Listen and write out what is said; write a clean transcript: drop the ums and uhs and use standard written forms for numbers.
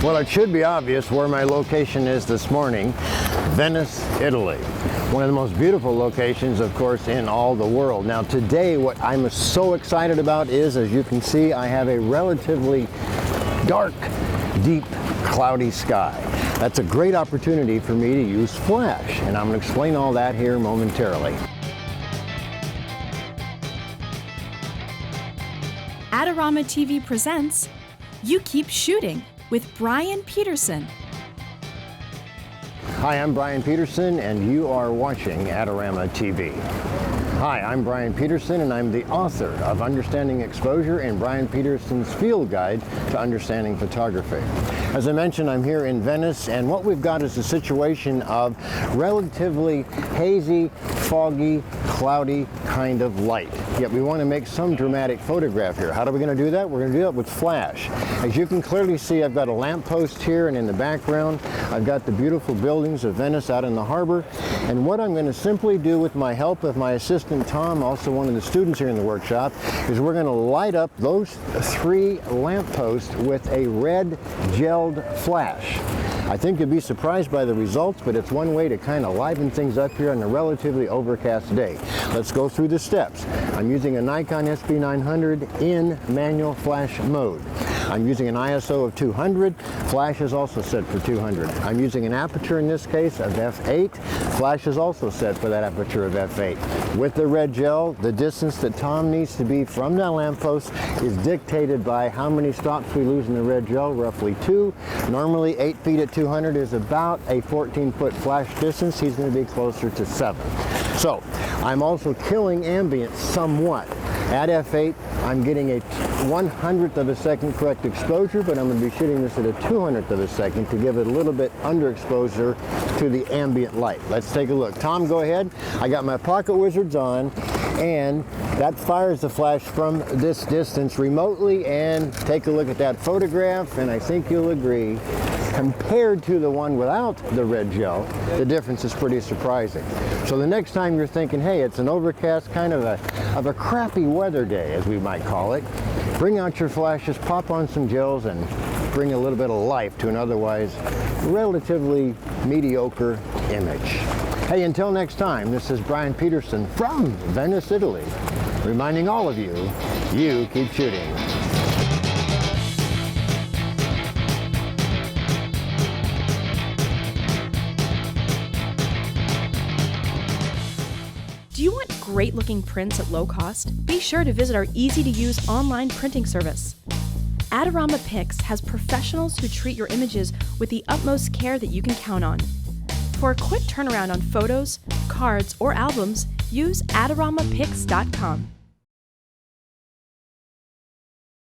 Well, it should be obvious where my location is this morning. Venice, Italy. One of the most beautiful locations, of course, in all the world. Now today, what I'm so excited about is, as you can see, I have a relatively dark, deep, cloudy sky. That's a great opportunity for me to use flash, and I'm going to explain all that here momentarily. Adorama TV presents You Keep Shooting with Bryan Peterson. Hi, I'm Bryan Peterson, and you are watching Adorama TV. Hi, I'm Bryan Peterson, and I'm the author of Understanding Exposure and Bryan Peterson's Field Guide to Understanding Photography. As I mentioned, I'm here in Venice, and what we've got is a situation of relatively hazy, foggy, cloudy kind of light. Yet we want to make some dramatic photograph here. How are we going to do that? We're going to do that with flash. As you can clearly see, I've got a lamppost here, and in the background, I've got the beautiful buildings of Venice out in the harbor. And what I'm going to simply do with my help of my assistant Tom, also one of the students here in the workshop, is we're going to light up those three lampposts with a red gelled flash. I think you'll be surprised by the results, but it's one way to kind of liven things up here on a relatively overcast day. Let's go through the steps. I'm using a Nikon SB900 in manual flash mode. I'm using an ISO of 200. Flash is also set for 200. I'm using an aperture, in this case, of f8. Flash is also set for that aperture of f8. With the red gel, the distance that Tom needs to be from that lamppost is dictated by how many stops we lose in the red gel, roughly 2. Normally 8 feet at 200 is about a 14-foot flash distance. He's going to be closer to 7. So I'm also killing ambient somewhat. At f8, I'm getting a 1/100th of a second correct exposure, but I'm going to be shooting this at a 200th of a second to give it a little bit underexposure to the ambient light. Let's take a look. Tom, go ahead. I got my pocket wizards on, and that fires the flash from this distance remotely, and take a look at that photograph, and I think you'll agree, compared to the one without the red gel, the difference is pretty surprising. So the next time you're thinking, hey, it's an overcast, kind of a crappy weather day, as we might call it, bring out your flashes, pop on some gels, and bring a little bit of life to an otherwise relatively mediocre image. Hey, until next time, this is Bryan Peterson from Venice, Italy, reminding all of you, you keep shooting. Do you want great-looking prints at low cost? Be sure to visit our easy-to-use online printing service. Adorama Pix has professionals who treat your images with the utmost care that you can count on. For a quick turnaround on photos, cards, or albums, use AdoramaPix.com.